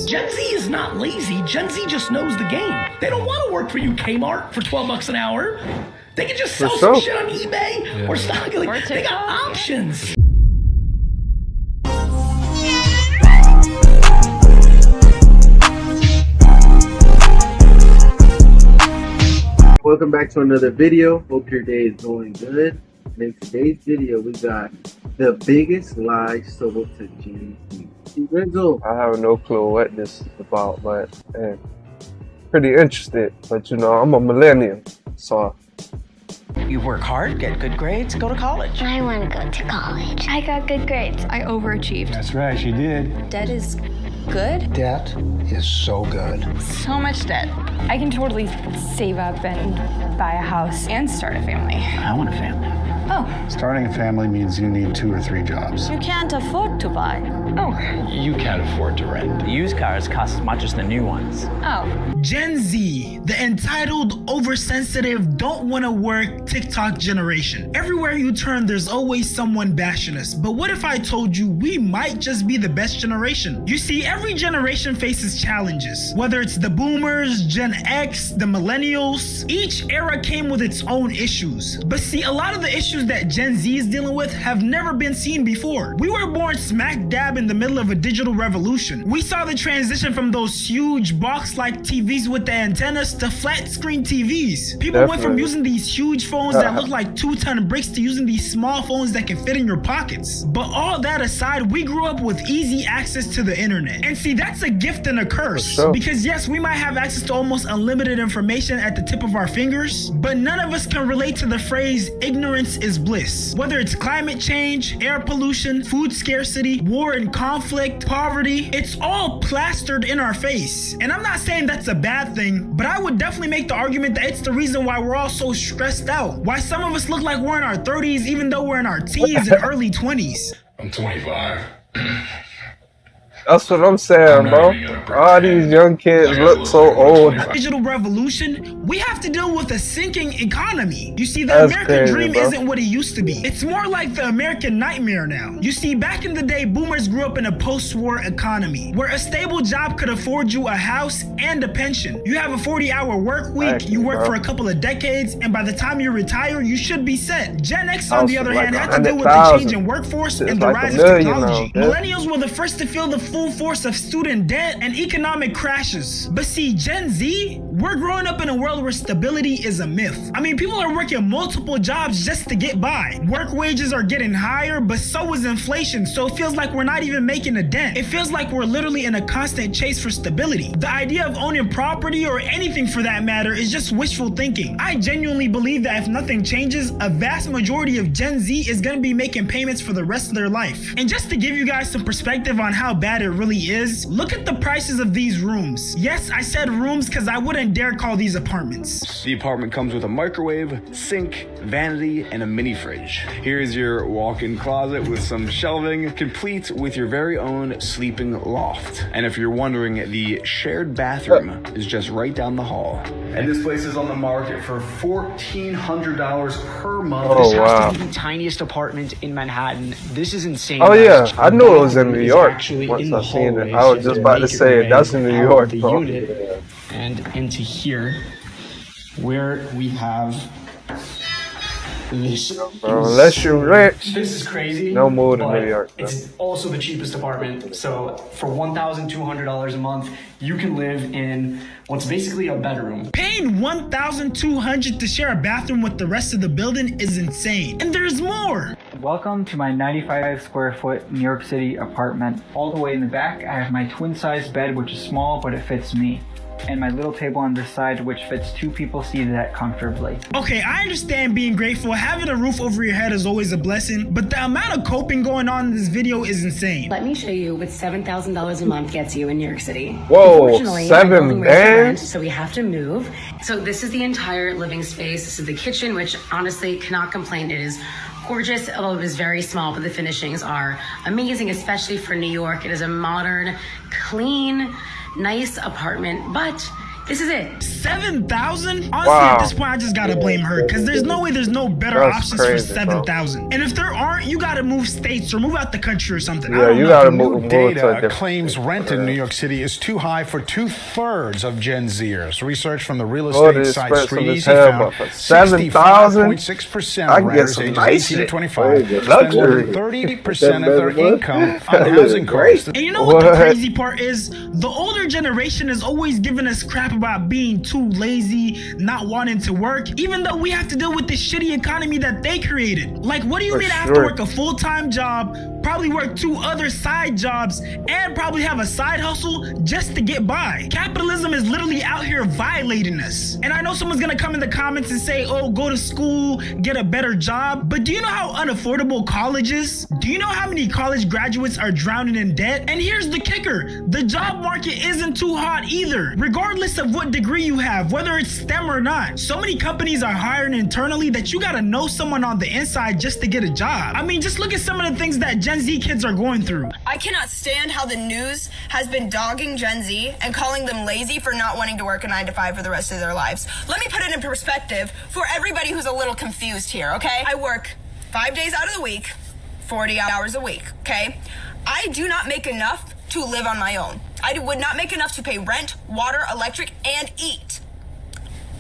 Gen Z is not lazy. Gen Z just knows the game. They don't want to work for you, Kmart, for $12 an hour. They can just sell some shit on eBay or stock. Like, they got options. Welcome back to another video. Hope your day is going good. And in today's video, we got the biggest lie sold to Gen Z. Renzo. I have no clue what this is about, but pretty interested. But you know, I'm a millennial, so. You work hard, get good grades, go to college. I want to go to college. I got good grades. I overachieved. That's right, she did. Debt is good. Debt is so good. So much debt. I can totally save up and buy a house and start a family. I want a family. Oh. Starting a family means you need 2 or 3 jobs. You can't afford to buy. Oh. You can't afford to rent. The used cars cost as much as the new ones. Oh. Gen Z, the entitled, oversensitive, don't want to work TikTok generation. Everywhere you turn, there's always someone bashing us. But what if I told you we might just be the best generation? You see, every generation faces challenges. Whether it's the boomers, Gen X, the millennials, each era came with its own issues. But see, a lot of the issues that Gen Z is dealing with have never been seen before. We were born smack dab in the middle of a digital revolution. We saw the transition from those huge box-like TVs with the antennas to flat screen TVs. People went from using these huge phones that look like 2-ton bricks to using these small phones that can fit in your pockets. But all that aside, we grew up with easy access to the internet. And see, that's a gift and a curse. Because yes, we might have access to almost unlimited information at the tip of our fingers, but none of us can relate to the phrase ignorance is bliss. Whether it's climate change, air pollution, food scarcity, war and conflict, poverty, it's all plastered in our face. And I'm not saying that's a bad thing, but I would definitely make the argument that it's the reason why we're all so stressed out. Why some of us look like we're in our 30s even though we're in our teens and early 20s. I'm 25. That's what I'm saying, bro. All these young kids look so old. Digital revolution, we have to deal with a sinking economy. You see, the American dream isn't what it used to be. It's more like the American nightmare now. You see, back in the day, boomers grew up in a post-war economy where a stable job could afford you a house and a pension. You have a 40-hour work week, you work for a couple of decades, and by the time you retire, you should be set. Gen X, on the other hand, had to deal with the change in workforce and the rise of technology. Millennials were the first to feel the full force of student debt and economic crashes. But see, Gen Z, we're growing up in a world where stability is a myth. I mean, people are working multiple jobs just to get by. Work wages are getting higher, but so is inflation, so it feels like we're not even making a dent. It feels like we're literally in a constant chase for stability. The idea of owning property or anything for that matter is just wishful thinking. I genuinely believe that if nothing changes, a vast majority of Gen Z is gonna be making payments for the rest of their life. And just to give you guys some perspective on how bad it really is, look at the prices of these rooms. Yes, I said rooms because I wouldn't dare call these apartments. The apartment comes with a microwave, sink, vanity, and a mini fridge. Here's your walk-in closet with some shelving, complete with your very own sleeping loft. And if you're wondering, the shared bathroom is just right down the hall. And this place is on the market for $1,400 per month. This has to be the tiniest apartment in Manhattan. This is insane. Oh yeah, I knew it was in New York. Once I seen it, I was just about to say that's in New York, bro. And into here, where we have this. Bro, unless you're rich, this is crazy. No more than New York. Bro. It's also the cheapest apartment. So for $1,200 a month, you can live in what's basically a bedroom. Paying $1,200 to share a bathroom with the rest of the building is insane. And there's more. Welcome to my 95 square foot New York City apartment. All the way in the back, I have my twin size bed, which is small, but it fits me. And my little table on this side, which fits 2 people seated at comfortably. Okay, I understand being grateful. Having a roof over your head is always a blessing, but the amount of coping going on in this video is insane. Let me show you what $7,000 a month gets you in New York City. Whoa, 7 bands? So we have to move. So this is the entire living space. This is the kitchen, which honestly cannot complain. It is gorgeous, although it is very small, but the finishings are amazing, especially for New York. It is a modern, clean, nice apartment, but This is it. 7,000? Honestly, Wow. at this point, I just gotta blame her, because there's no way there's no better That's options crazy, for 7,000. And if there aren't, you gotta move states or move out the country or something. I Yeah, don't you know. gotta move to a Data different claims rent in New York City is too high for 2/3 of Gen Zers. Research from the real Lord, estate it's site expensive Street as Easy hell, found but for 7,000, 65.6% I of can get renters some ages nice 18 to shit. 25 Hey, spend more than luxury. 30% of their That better income look. on That housing looks great. costs. And you know what the What? crazy part is? The older generation is always giving us crap about being too lazy, not wanting to work, even though we have to deal with this shitty economy that they created. Like, what do you For mean I have to sure. work a full-time job, probably work 2 other side jobs, and probably have a side hustle just to get by? Capitalism is literally out here violating us. And I know someone's gonna come in the comments and say, oh, go to school, get a better job. But do you know how unaffordable college is? Do you know how many college graduates are drowning in debt? And here's the kicker. The job market isn't too hot either, regardless of what degree you have, whether it's STEM or not. So many companies are hiring internally that you gotta know someone on the inside just to get a job. I mean, just look at some of the things that Gen Z kids are going through. I cannot stand how the news has been dogging Gen Z and calling them lazy for not wanting to work a 9 to 5 for the rest of their lives. Let me put it in perspective for everybody who's a little confused here, okay? I work 5 days out of the week, 40 hours a week, okay? I do not make enough to live on my own. I would not make enough to pay rent, water, electric, and eat.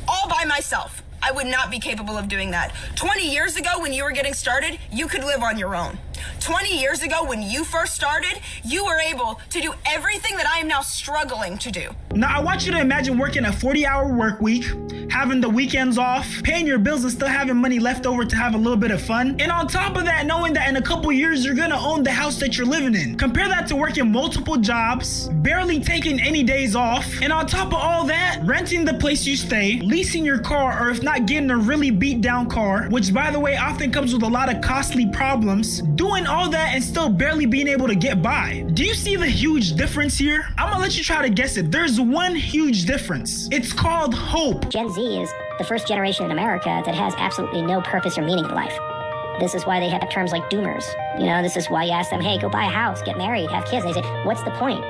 All by myself. I would not be capable of doing that. 20 years ago when you were getting started, you could live on your own. 20 years ago when you first started, you were able to do everything that I am now struggling to do. Now, I want you to imagine working a 40-hour work week, having the weekends off, paying your bills and still having money left over to have a little bit of fun. And on top of that, knowing that in a couple years, you're gonna own the house that you're living in. Compare that to working multiple jobs, barely taking any days off, and on top of all that, renting the place you stay, leasing your car, or if not, getting a really beat down car, which by the way, often comes with a lot of costly problems, doing all that and still barely being able to get by. Do you see the huge difference here? I'm gonna let you try to guess it. There's one huge difference. It's called hope. Gen Z is the first generation in America that has absolutely no purpose or meaning in life. This is why they have terms like doomers. You know, this is why you ask them, hey, go buy a house, get married, have kids. And they say, what's the point?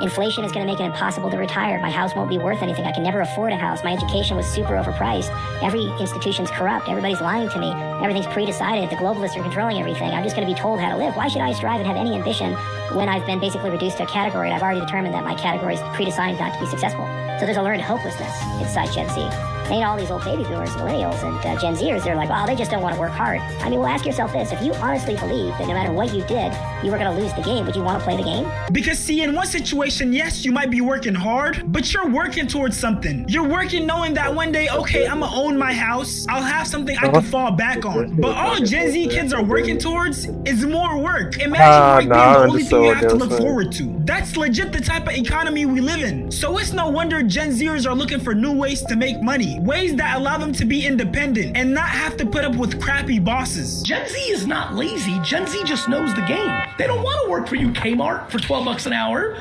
Inflation is going to make it impossible to retire. My house won't be worth anything. I can never afford a house. My education was super overpriced. Every institution's corrupt. Everybody's lying to me. Everything's pre-decided. The globalists are controlling everything. I'm just going to be told how to live. Why should I strive and have any ambition when I've been basically reduced to a category and I've already determined that my category is pre-designed not to be successful? So there's a learned hopelessness inside Gen Z. Ain't all these old baby boomers, millennials, and Gen Zers, they're like, well, they just don't want to work hard. I mean, well, ask yourself this. If you honestly believe that no matter what you did, you were going to lose the game, would you want to play the game? Because see, in one situation, yes, you might be working hard, but you're working towards something. You're working knowing that one day, okay, I'm going to own my house. I'll have something I can fall back on. But all Gen Z kids are working towards is more work. Imagine work being the only thing you have to look forward to. That's legit the type of economy we live in. So it's no wonder Gen Zers are looking for new ways to make money. Ways that allow them to be independent and not have to put up with crappy bosses. Gen Z is not lazy. Gen Z just knows the game. They don't want to work for you, Kmart, for $12 an hour.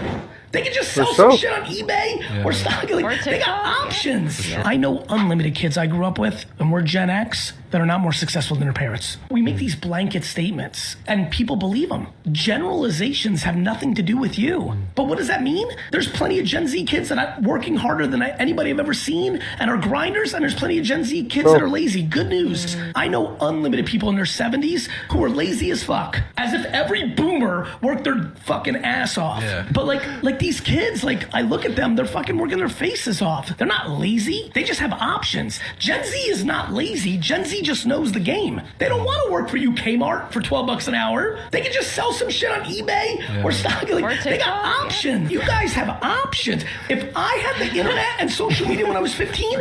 They can just sell some shit on eBay or stock. Like, they got options. I know unlimited kids I grew up with, and we're Gen X, that are not more successful than their parents. We make these blanket statements, and people believe them. Generalizations have nothing to do with you. But what does that mean? There's plenty of Gen Z kids that are working harder than anybody I've ever seen and are grinders, and there's plenty of Gen Z kids that are lazy. Good news. I know unlimited people in their 70s who are lazy as fuck. As if every boomer worked their fucking ass off. Yeah. But like these kids, like I look at them, they're fucking working their faces off. They're not lazy. They just have options. Gen Z is not lazy. Gen Z just knows the game. They don't want to work for you, Kmart, for $12 an hour. They can just sell some shit on eBay or stock. Like, they got options. You guys have options. If I had the internet and social media when I was 15,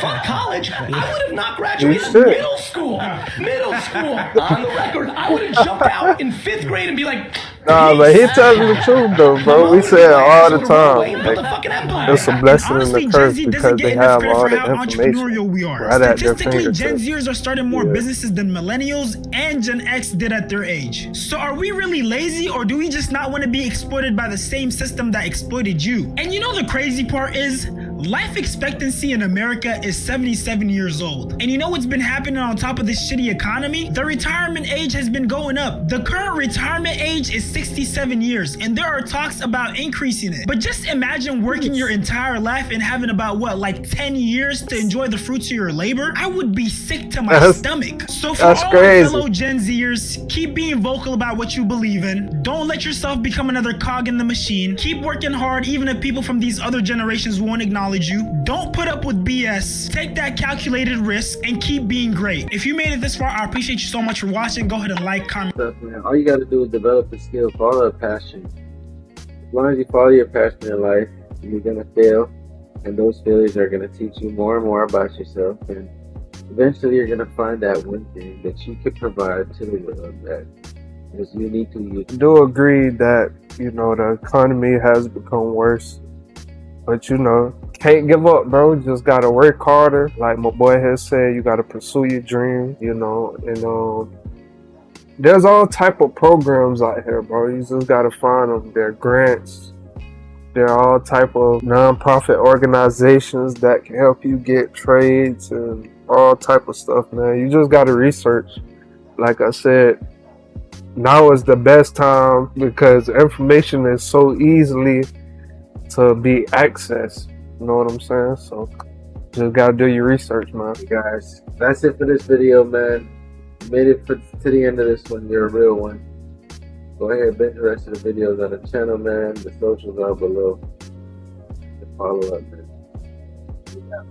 fuck college, I would have not graduated middle school. Middle school. On the record, I would have jumped out in 5th grade and be like, nah, but he tells the truth though, bro. We say it all the time. It's a blessing and a curse because they have all the information right at their Statistically, Gen fingertips. Zers are starting more businesses than millennials and Gen X did at their age. So are we really lazy, or do we just not want to be exploited by the same system that exploited you? And you know the crazy part is, Life expectancy in America is 77 years old. And you know what's been happening on top of this shitty economy? The retirement age has been going up. The current retirement age is 67 years, and there are talks about increasing it. But just imagine working your entire life and having about what, like 10 years to enjoy the fruits of your labor? I would be sick to my stomach. So for all my fellow Gen Zers, keep being vocal about what you believe in. Don't let yourself become another cog in the machine. Keep working hard even if people from these other generations won't acknowledge you. Don't put up with BS. Take that calculated risk and keep being great. If you made it this far, I appreciate you so much for watching. Go ahead and like, comment. All you gotta do is develop a skill, follow a passion. As long as you follow your passion in life, you're gonna fail, and those failures are gonna teach you more and more about yourself, and eventually you're gonna find that one thing that you could provide to the world that is unique to you. I do agree that, you know, the economy has become worse, but you know, can't give up, bro. Just gotta work harder. Like my boy has said, you gotta pursue your dream, you know, and there's all type of programs out here, bro. You just gotta find them. There are grants. There are all type of non-profit organizations that can help you get trades and all type of stuff, man. You just gotta research. Like I said, now is the best time because information is so easily to be accessed. You know what I'm saying? So just gotta do your research, man. Hey guys, that's it for this video, man. You made it to the end of this one. You're a real one. Go ahead and binge the rest of the videos on the channel, man. The socials are below. Follow up, man. Yeah.